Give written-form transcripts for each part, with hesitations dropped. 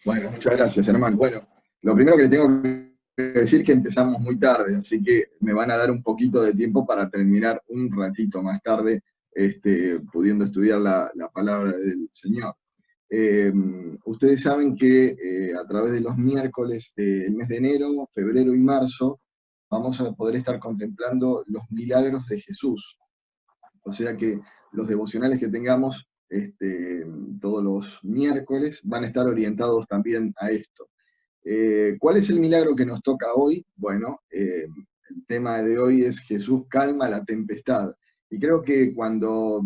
Bueno, muchas gracias, hermano. Bueno, lo primero que tengo que decir es que empezamos muy tarde, así que me van a dar un poquito de tiempo para terminar un ratito más tarde, pudiendo estudiar la palabra del Señor. Eh, Ustedes saben que a través de los miércoles del mes de enero, febrero y marzo, vamos a poder estar contemplando los milagros de Jesús. O sea que los devocionales que tengamos todos los miércoles van a estar orientados también a esto. ¿Cuál es el milagro que nos toca hoy? Bueno, el tema de hoy es Jesús calma la tempestad. Y creo que cuando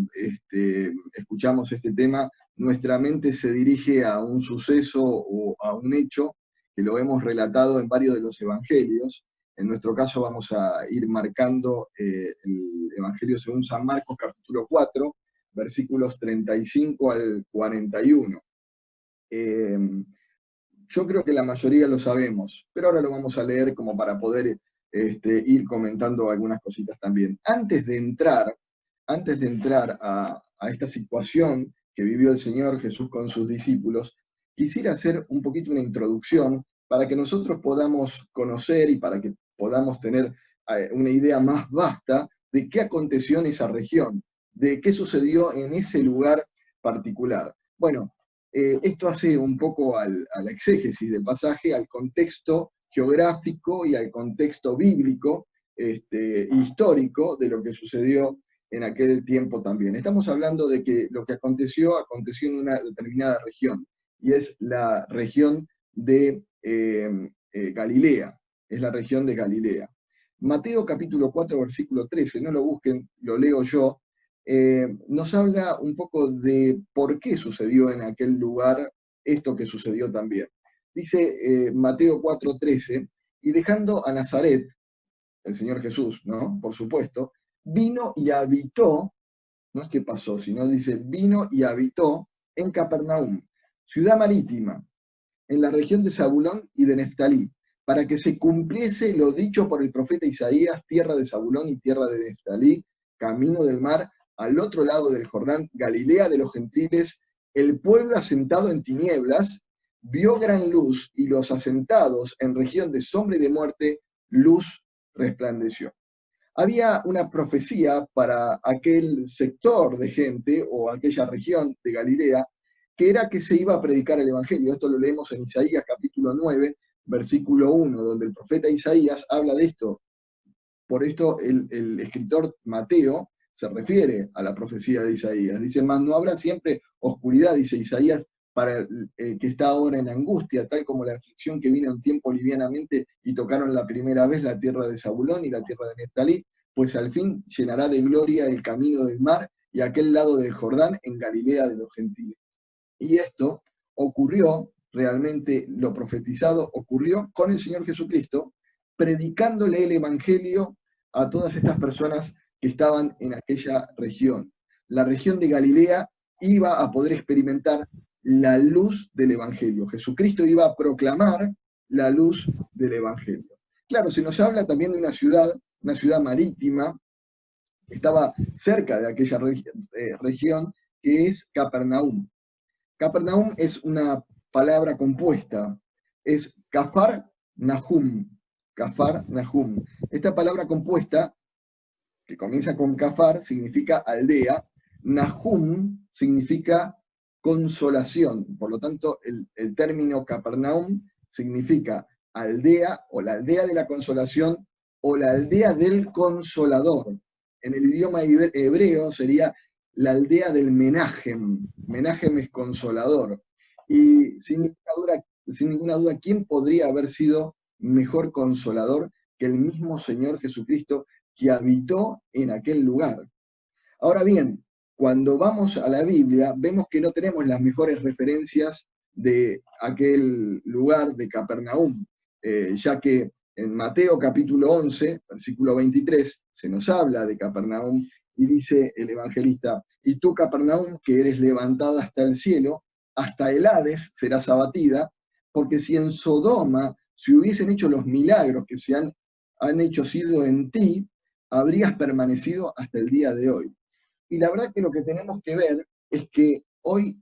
escuchamos este tema, nuestra mente se dirige a un suceso o a un hecho que lo hemos relatado en varios de los evangelios. En nuestro caso vamos a ir marcando el Evangelio según San Marcos, capítulo 4, versículos 35 al 41. Eh, yo creo que la mayoría lo sabemos, pero ahora lo vamos a leer como para poder ir comentando algunas cositas también. Antes de entrar a esta situación que vivió el Señor Jesús con sus discípulos, quisiera hacer un poquito una introducción para que nosotros podamos conocer y para que podamos tener una idea más vasta de qué aconteció en esa región, de qué sucedió en ese lugar particular. Bueno, esto hace un poco a la exégesis del pasaje, al contexto geográfico y al contexto bíblico, histórico de lo que sucedió en aquel tiempo también. Estamos hablando de que lo que aconteció, aconteció en una determinada región, y es la región de Galilea, es la región de Galilea. Mateo capítulo 4, versículo 13, no lo busquen, lo leo yo, nos habla un poco de por qué sucedió en aquel lugar esto que sucedió también. Dice Mateo 4:13, y dejando a Nazaret, el Señor Jesús, ¿no? Por supuesto, vino y habitó, no es que pasó, sino dice, vino y habitó en Capernaum, ciudad marítima, en la región de Zabulón y de Neftalí, para que se cumpliese lo dicho por el profeta Isaías, tierra de Zabulón y tierra de Neftalí, camino del mar, al otro lado del Jordán, Galilea de los gentiles, el pueblo asentado en tinieblas, vio gran luz, y los asentados en región de sombra y de muerte, luz resplandeció. Había una profecía para aquel sector de gente o aquella región de Galilea, que era que se iba a predicar el Evangelio. Esto lo leemos en Isaías capítulo 9, versículo 1, donde el profeta Isaías habla de esto. Por esto el escritor Mateo se refiere a la profecía de Isaías. Dice, más no habrá siempre oscuridad, dice Isaías, para el que está ahora en angustia, tal como la aflicción que vino en tiempo livianamente y tocaron la primera vez la tierra de Zabulón y la tierra de Neftalí, pues al fin llenará de gloria el camino del mar y aquel lado del Jordán en Galilea de los gentiles. Y esto ocurrió, realmente lo profetizado ocurrió con el Señor Jesucristo, predicándole el Evangelio a todas estas personas que estaban en aquella región. La región de Galilea iba a poder experimentar la luz del Evangelio. Jesucristo iba a proclamar la luz del Evangelio. Claro, se nos habla también de una ciudad marítima, que estaba cerca de aquella región, que es Capernaum. Capernaum es una palabra compuesta, es Kafar Nahum. Kafar Nahum. Esta palabra compuesta, que comienza con Kafar, significa aldea, Nahum significa consolación. Por lo tanto, el término Capernaum significa aldea o la aldea de la consolación o la aldea del consolador. En el idioma hebreo sería la aldea del Menajem. Menajem es consolador. Y sin ninguna duda, ¿quién podría haber sido mejor consolador que el mismo Señor Jesucristo que habitó en aquel lugar? Ahora bien, cuando vamos a la Biblia, vemos que no tenemos las mejores referencias de aquel lugar de Capernaum, ya que en Mateo capítulo 11, versículo 23, se nos habla de Capernaum y dice el evangelista, y tú Capernaum, que eres levantada hasta el cielo, hasta el Hades serás abatida, porque si en Sodoma se hubiesen hecho los milagros que han hecho sido en ti, habrías permanecido hasta el día de hoy. Y la verdad que lo que tenemos que ver es que hoy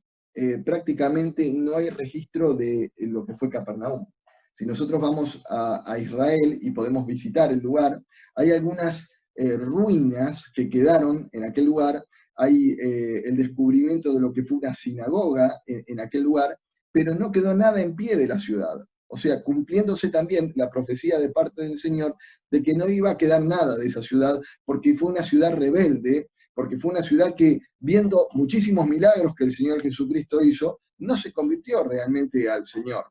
prácticamente no hay registro de lo que fue Capernaum. Si nosotros vamos a Israel y podemos visitar el lugar, hay algunas ruinas que quedaron en aquel lugar, hay el descubrimiento de lo que fue una sinagoga en aquel lugar, pero no quedó nada en pie de la ciudad. O sea, cumpliéndose también la profecía de parte del Señor de que no iba a quedar nada de esa ciudad, porque fue una ciudad rebelde, porque fue una ciudad que, viendo muchísimos milagros que el Señor Jesucristo hizo, no se convirtió realmente al Señor.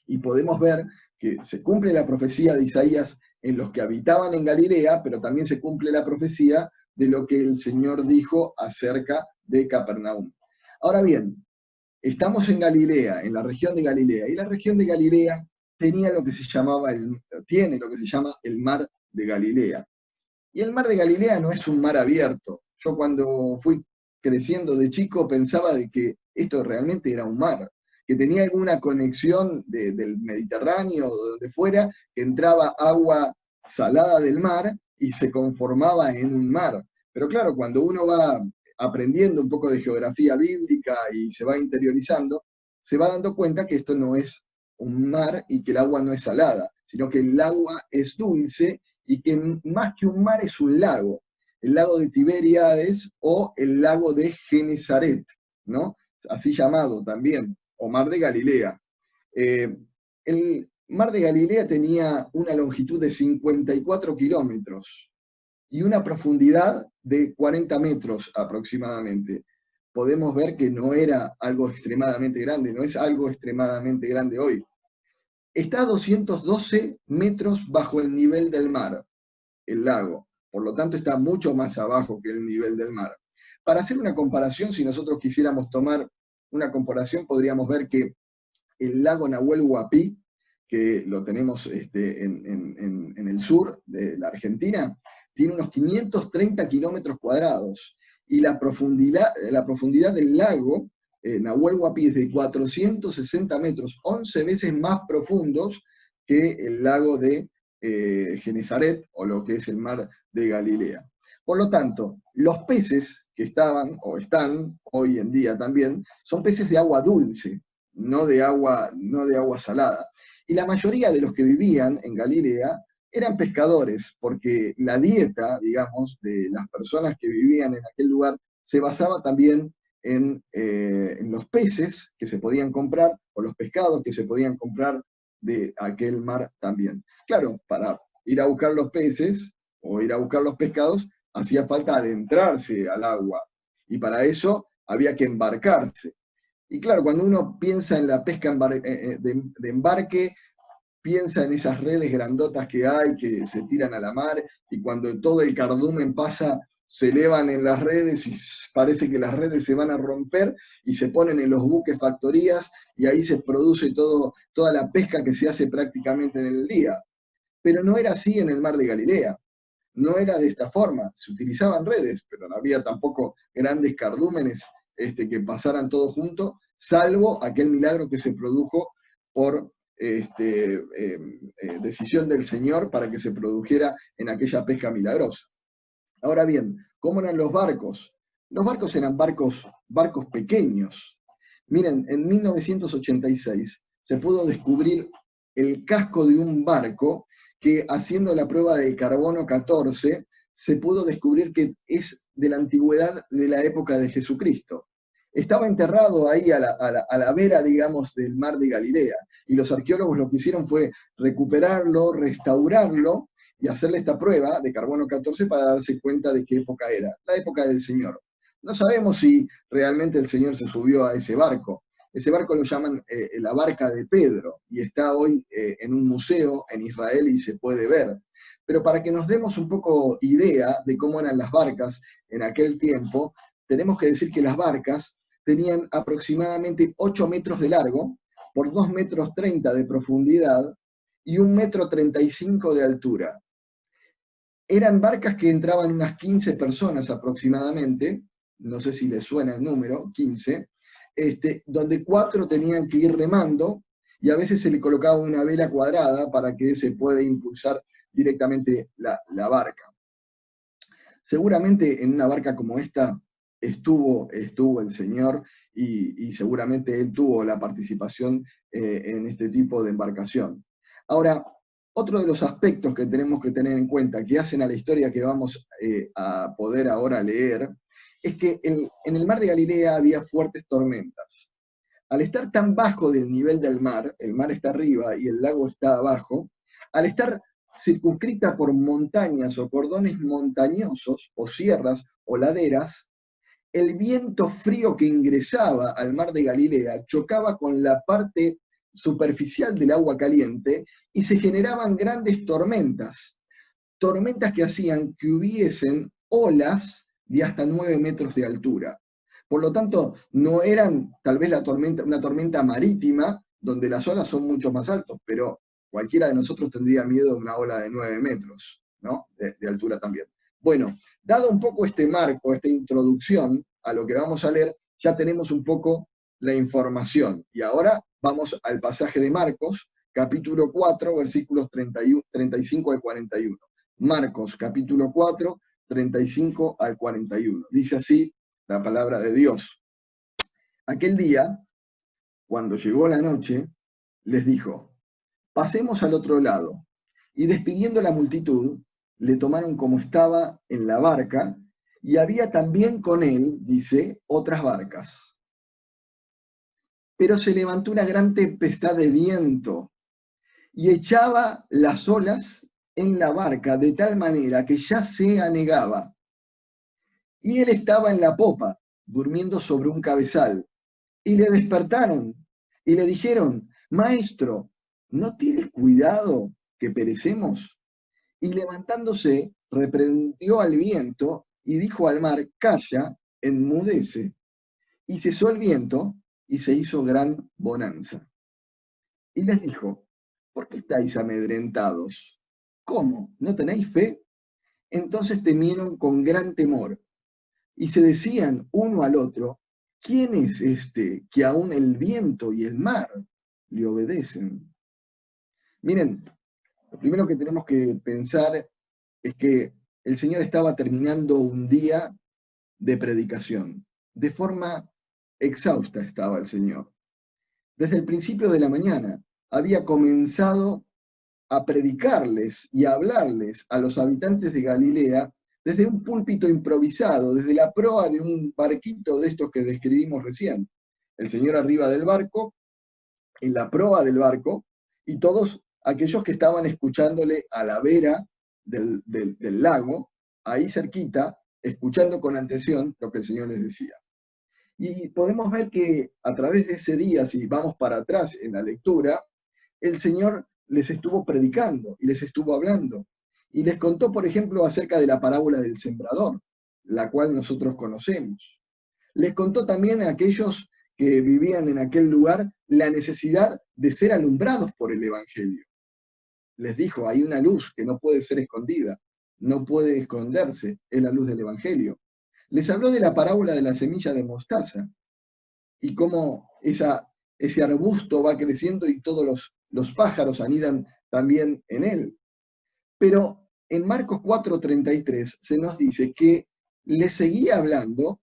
Y podemos ver que se cumple la profecía de Isaías en los que habitaban en Galilea, pero también se cumple la profecía de lo que el Señor dijo acerca de Capernaum. Ahora bien, estamos en Galilea, en la región de Galilea, y la región de Galilea tenía lo que se llamaba tiene lo que se llama el mar de Galilea. Y el mar de Galilea no es un mar abierto. Yo cuando fui creciendo de chico pensaba de que esto realmente era un mar, que tenía alguna conexión del Mediterráneo o de donde fuera, que entraba agua salada del mar y se conformaba en un mar. Pero claro, cuando uno va aprendiendo un poco de geografía bíblica y se va interiorizando, se va dando cuenta que esto no es un mar y que el agua no es salada, sino que el agua es dulce y que más que un mar es un lago, el lago de Tiberíades o el lago de Genesaret, ¿no? Así llamado también, o mar de Galilea. El mar de Galilea tenía una longitud de 54 kilómetros y una profundidad de 40 metros aproximadamente. Podemos ver que no era algo extremadamente grande, no es algo extremadamente grande hoy. Está a 212 metros bajo el nivel del mar, el lago. Por lo tanto, está mucho más abajo que el nivel del mar. Para hacer una comparación, si nosotros quisiéramos tomar una comparación, podríamos ver que el lago Nahuel Huapi, que lo tenemos en el sur de la Argentina, tiene unos 530 kilómetros cuadrados. Y la profundidad del lago Nahuel Huapi es de 460 metros, 11 veces más profundos que el lago de Genesaret, o lo que es el mar de Galilea. Por lo tanto, los peces que estaban o están hoy en día también son peces de agua dulce, no de agua salada. Y la mayoría de los que vivían en Galilea eran pescadores, porque la dieta, digamos, de las personas que vivían en aquel lugar se basaba también en los peces que se podían comprar, o los pescados que se podían comprar de aquel mar también. Claro, para ir a buscar los peces o ir a buscar los pescados, hacía falta adentrarse al agua, y para eso había que embarcarse. Y claro, cuando uno piensa en la pesca de embarque, piensa en esas redes grandotas que hay, que se tiran a la mar, y cuando todo el cardumen pasa, se elevan en las redes y parece que las redes se van a romper y se ponen en los buques factorías y ahí se produce toda la pesca que se hace prácticamente en el día. Pero no era así en el mar de Galilea. No era de esta forma. Se utilizaban redes, pero no había tampoco grandes cardúmenes que pasaran todos juntos, salvo aquel milagro que se produjo por decisión del Señor para que se produjera en aquella pesca milagrosa. Ahora bien, ¿cómo eran los barcos? Los barcos eran barcos pequeños. Miren, en 1986 se pudo descubrir el casco de un barco que, haciendo la prueba del carbono 14, se pudo descubrir que es de la antigüedad de la época de Jesucristo. Estaba enterrado ahí a la vera, digamos, del mar de Galilea, y los arqueólogos lo que hicieron fue recuperarlo, restaurarlo, y hacerle esta prueba de carbono 14 para darse cuenta de qué época era, la época del Señor. No sabemos si realmente el Señor se subió a ese barco. Ese barco lo llaman la barca de Pedro, y está hoy en un museo en Israel y se puede ver. Pero para que nos demos un poco idea de cómo eran las barcas en aquel tiempo, tenemos que decir que las barcas tenían aproximadamente 8 metros de largo por 2 metros 30 de profundidad y 1 metro 35 de altura. Eran barcas que entraban unas 15 personas aproximadamente, no sé si les suena el número, 15, donde 4 tenían que ir remando, y a veces se le colocaba una vela cuadrada para que se pueda impulsar directamente la barca. Seguramente en una barca como esta estuvo el Señor y seguramente Él tuvo la participación en este tipo de embarcación. Ahora, otro de los aspectos que tenemos que tener en cuenta, que hacen a la historia que vamos a poder ahora leer, es que en el mar de Galilea había fuertes tormentas. Al estar tan bajo del nivel del mar, el mar está arriba y el lago está abajo, al estar circunscrita por montañas o cordones montañosos o sierras o laderas, el viento frío que ingresaba al mar de Galilea chocaba con la parte superficial del agua caliente y se generaban grandes tormentas que hacían que hubiesen olas de hasta 9 metros de altura. Por lo tanto, no eran tal vez una tormenta marítima, donde las olas son mucho más altas, pero cualquiera de nosotros tendría miedo de una ola de 9 metros, ¿no? De altura también. Bueno, dado un poco este marco, esta introducción a lo que vamos a leer, ya tenemos un poco la información. Y ahora vamos al pasaje de Marcos, capítulo 4, versículos 35 al 41. Marcos capítulo 4, 35 al 41. Dice así la palabra de Dios. Aquel día, cuando llegó la noche, les dijo, pasemos al otro lado. Y despidiendo la multitud, le tomaron como estaba en la barca, y había también con él, dice, otras barcas. Pero se levantó una gran tempestad de viento y echaba las olas en la barca de tal manera que ya se anegaba. Y él estaba en la popa, durmiendo sobre un cabezal. Y le despertaron y le dijeron, Maestro, ¿no tienes cuidado que perecemos? Y levantándose, reprendió al viento y dijo al mar, Calla, enmudece. Y cesó el viento y se hizo gran bonanza. Y les dijo, ¿por qué estáis amedrentados? ¿Cómo? ¿No tenéis fe? Entonces temieron con gran temor y se decían uno al otro, ¿quién es este que aún el viento y el mar le obedecen? Miren, lo primero que tenemos que pensar es que el Señor estaba terminando un día de predicación. De forma exhausta estaba el Señor. Desde el principio de la mañana había comenzado a predicarles y a hablarles a los habitantes de Galilea desde un púlpito improvisado, desde la proa de un barquito de estos que describimos recién. El Señor arriba del barco, en la proa del barco, y todos aquellos que estaban escuchándole a la vera del lago, ahí cerquita, escuchando con atención lo que el Señor les decía. Y podemos ver que a través de ese día, si vamos para atrás en la lectura, el Señor les estuvo predicando y les estuvo hablando. Y les contó, por ejemplo, acerca de la parábola del sembrador, la cual nosotros conocemos. Les contó también a aquellos que vivían en aquel lugar la necesidad de ser alumbrados por el Evangelio. Les dijo, hay una luz que no puede ser escondida, no puede esconderse, es la luz del Evangelio. Les habló de la parábola de la semilla de mostaza y cómo ese arbusto va creciendo y todos los pájaros anidan también en él. Pero en Marcos 4:33 se nos dice que le seguía hablando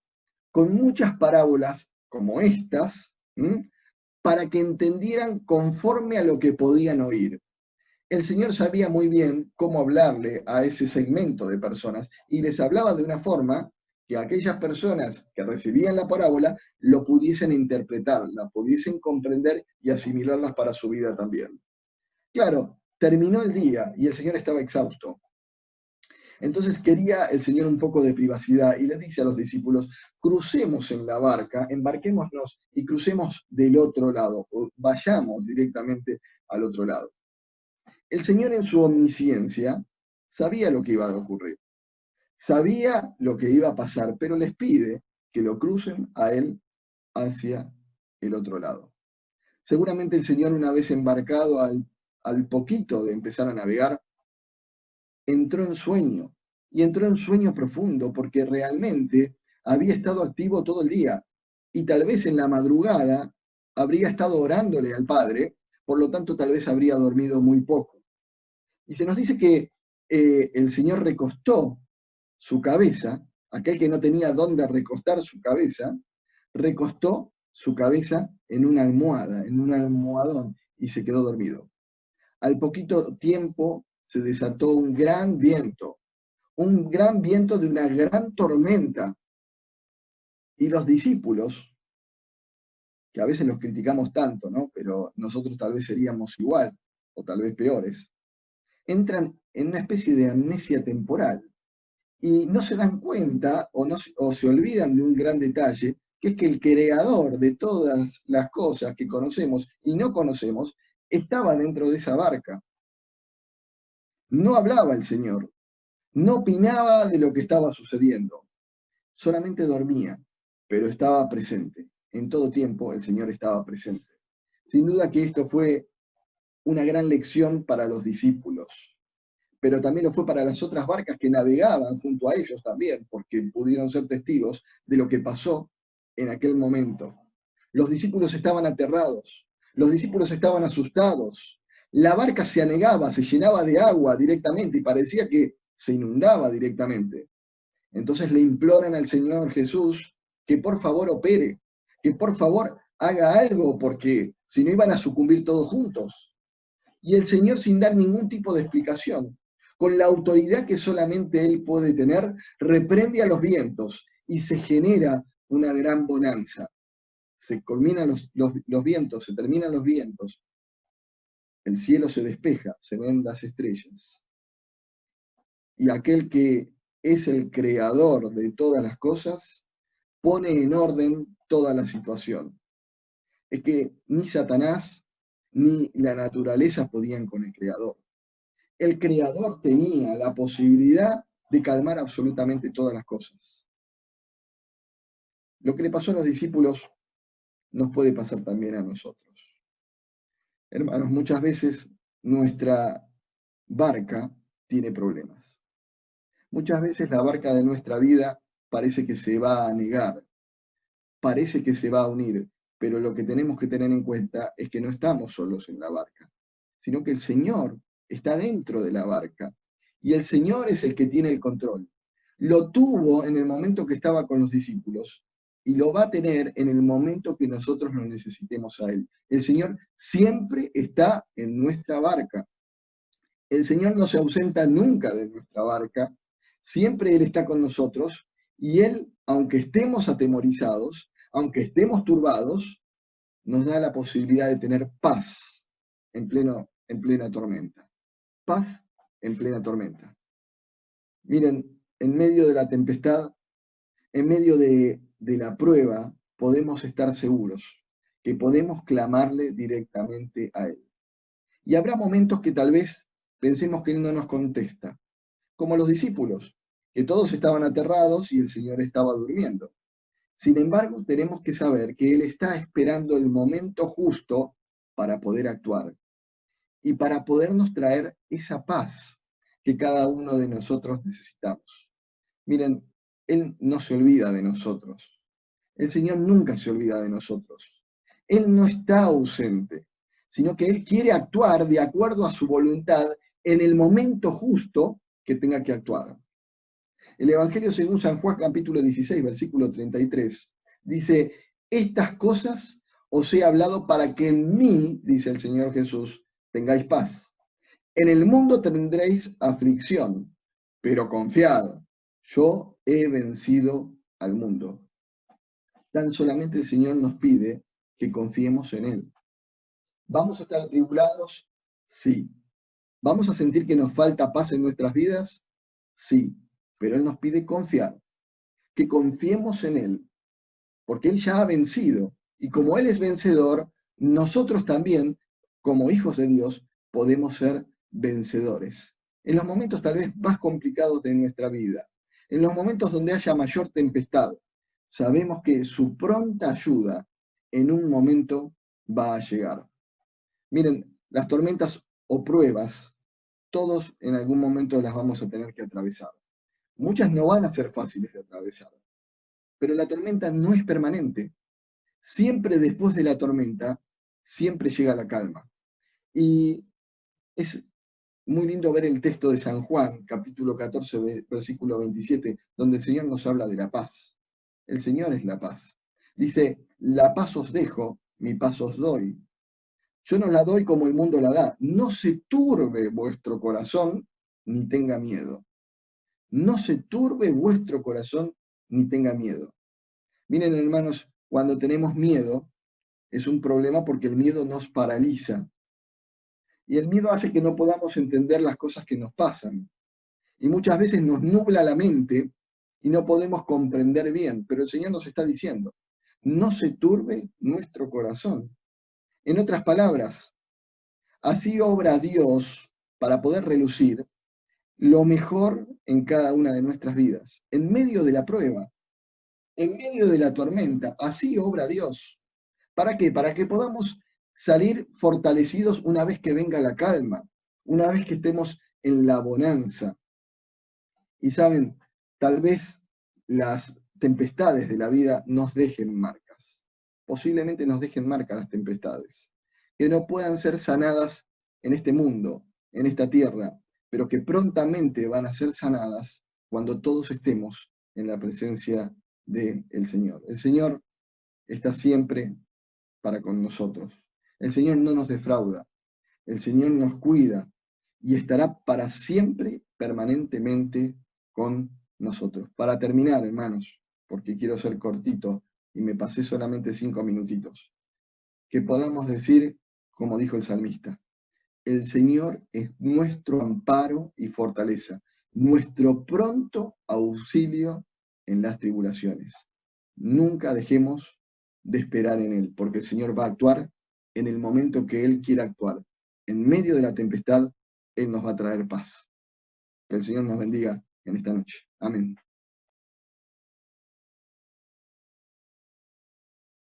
con muchas parábolas como estas, para que entendieran conforme a lo que podían oír. El Señor sabía muy bien cómo hablarle a ese segmento de personas y les hablaba de una forma que aquellas personas que recibían la parábola lo pudiesen interpretar, la pudiesen comprender y asimilarlas para su vida también. Claro, terminó el día y el Señor estaba exhausto. Entonces quería el Señor un poco de privacidad y les dice a los discípulos, crucemos en la barca, embarquémonos y crucemos del otro lado, o vayamos directamente al otro lado. El Señor en su omnisciencia sabía lo que iba a ocurrir, sabía lo que iba a pasar, pero les pide que lo crucen a Él hacia el otro lado. Seguramente el Señor, una vez embarcado al poquito de empezar a navegar, entró en sueño, y entró en sueño profundo, porque realmente había estado activo todo el día, y tal vez en la madrugada habría estado orándole al Padre, por lo tanto tal vez habría dormido muy poco. Y se nos dice que el Señor recostó su cabeza aquel que no tenía dónde recostar su cabeza, recostó su cabeza en una almohada, en un almohadón, y se quedó dormido. Al poquito tiempo se desató un gran viento de una gran tormenta, y los discípulos, que a veces los criticamos tanto, ¿no? Pero nosotros tal vez seríamos igual, o tal vez peores, entran en una especie de amnesia temporal y no se dan cuenta o se olvidan de un gran detalle, que es que el creador de todas las cosas que conocemos y no conocemos estaba dentro de esa barca. No hablaba el Señor, no opinaba de lo que estaba sucediendo, solamente dormía, pero estaba presente. En todo tiempo el Señor estaba presente. Sin duda que esto fue una gran lección para los discípulos, pero también lo fue para las otras barcas que navegaban junto a ellos también, porque pudieron ser testigos de lo que pasó en aquel momento. Los discípulos estaban aterrados, los discípulos estaban asustados, la barca se anegaba, se llenaba de agua directamente y parecía que se inundaba directamente. Entonces le imploran al Señor Jesús que por favor opere, que por favor haga algo, porque si no iban a sucumbir todos juntos. Y el Señor, sin dar ningún tipo de explicación, con la autoridad que solamente Él puede tener, reprende a los vientos y se genera una gran bonanza. Se culminan los vientos, se terminan los vientos, el cielo se despeja, se ven las estrellas. Y aquel que es el creador de todas las cosas, pone en orden toda la situación. Es que ni Satanás ni la naturaleza podían con el creador. El creador tenía la posibilidad de calmar absolutamente todas las cosas. Lo que le pasó a los discípulos nos puede pasar también a nosotros. Hermanos, muchas veces nuestra barca tiene problemas. Muchas veces la barca de nuestra vida parece que se va a anegar, parece que se va a unir, pero lo que tenemos que tener en cuenta es que no estamos solos en la barca, sino que el Señor está dentro de la barca y el Señor es el que tiene el control. Lo tuvo en el momento que estaba con los discípulos y lo va a tener en el momento que nosotros lo necesitemos a Él. El Señor siempre está en nuestra barca. El Señor no se ausenta nunca de nuestra barca, siempre Él está con nosotros y Él, aunque estemos atemorizados, aunque estemos turbados, nos da la posibilidad de tener paz en plena tormenta. Paz en plena tormenta. Miren, en medio de la tempestad, en medio de la prueba, podemos estar seguros que podemos clamarle directamente a Él. Y habrá momentos que tal vez pensemos que Él no nos contesta, como los discípulos, que todos estaban aterrados y el Señor estaba durmiendo. Sin embargo, tenemos que saber que Él está esperando el momento justo para poder actuar y para podernos traer esa paz que cada uno de nosotros necesitamos. Miren, Él no se olvida de nosotros. El Señor nunca se olvida de nosotros. Él no está ausente, sino que Él quiere actuar de acuerdo a su voluntad en el momento justo que tenga que actuar. El Evangelio según San Juan capítulo 16, versículo 33, dice, estas cosas os he hablado para que en mí, dice el Señor Jesús, tengáis paz. En el mundo tendréis aflicción, pero confiad, yo he vencido al mundo. Tan solamente el Señor nos pide que confiemos en Él. ¿Vamos a estar atribulados? Sí. ¿Vamos a sentir que nos falta paz en nuestras vidas? Sí. Pero Él nos pide confiar, que confiemos en Él, porque Él ya ha vencido. Y como Él es vencedor, nosotros también, como hijos de Dios, podemos ser vencedores. En los momentos tal vez más complicados de nuestra vida, en los momentos donde haya mayor tempestad, sabemos que su pronta ayuda en un momento va a llegar. Miren, las tormentas o pruebas, todos en algún momento las vamos a tener que atravesar. Muchas no van a ser fáciles de atravesar, pero la tormenta no es permanente. Siempre después de la tormenta, siempre llega la calma. Y es Muy lindo ver el texto de San Juan, capítulo 14, versículo 27, donde el Señor nos habla de la paz. El Señor es la paz. Dice, la paz os dejo, mi paz os doy. Yo no la doy como el mundo la da. No se turbe vuestro corazón, ni tenga miedo. No se turbe vuestro corazón, ni tenga miedo. Miren, hermanos, cuando tenemos miedo, es un problema porque el miedo nos paraliza. Y el miedo hace que no podamos entender las cosas que nos pasan. Y muchas veces nos nubla la mente y no podemos comprender bien. Pero el Señor nos está diciendo, no se turbe nuestro corazón. En otras palabras, así obra Dios para poder relucir lo mejor en cada una de nuestras vidas. En medio de la prueba, en medio de la tormenta, así obra Dios. ¿Para qué? Para que podamos salir fortalecidos una vez que venga la calma, una vez que estemos en la bonanza. Y saben, tal vez las tempestades de la vida nos dejen marcas. Posiblemente nos dejen marcas las tempestades, que no puedan ser sanadas en este mundo, en esta tierra, pero que prontamente van a ser sanadas cuando todos estemos en la presencia del Señor. El Señor está siempre para con nosotros. El Señor no nos defrauda, el Señor nos cuida y estará para siempre, permanentemente con nosotros. Para terminar, hermanos, porque quiero ser cortito y me pasé solamente 5 minutitos, que podamos decir, como dijo el salmista, el Señor es nuestro amparo y fortaleza, nuestro pronto auxilio en las tribulaciones. Nunca dejemos de esperar en Él, porque el Señor va a actuar en el momento que Él quiera actuar. En medio de la tempestad, Él nos va a traer paz. Que el Señor nos bendiga en esta noche. Amén.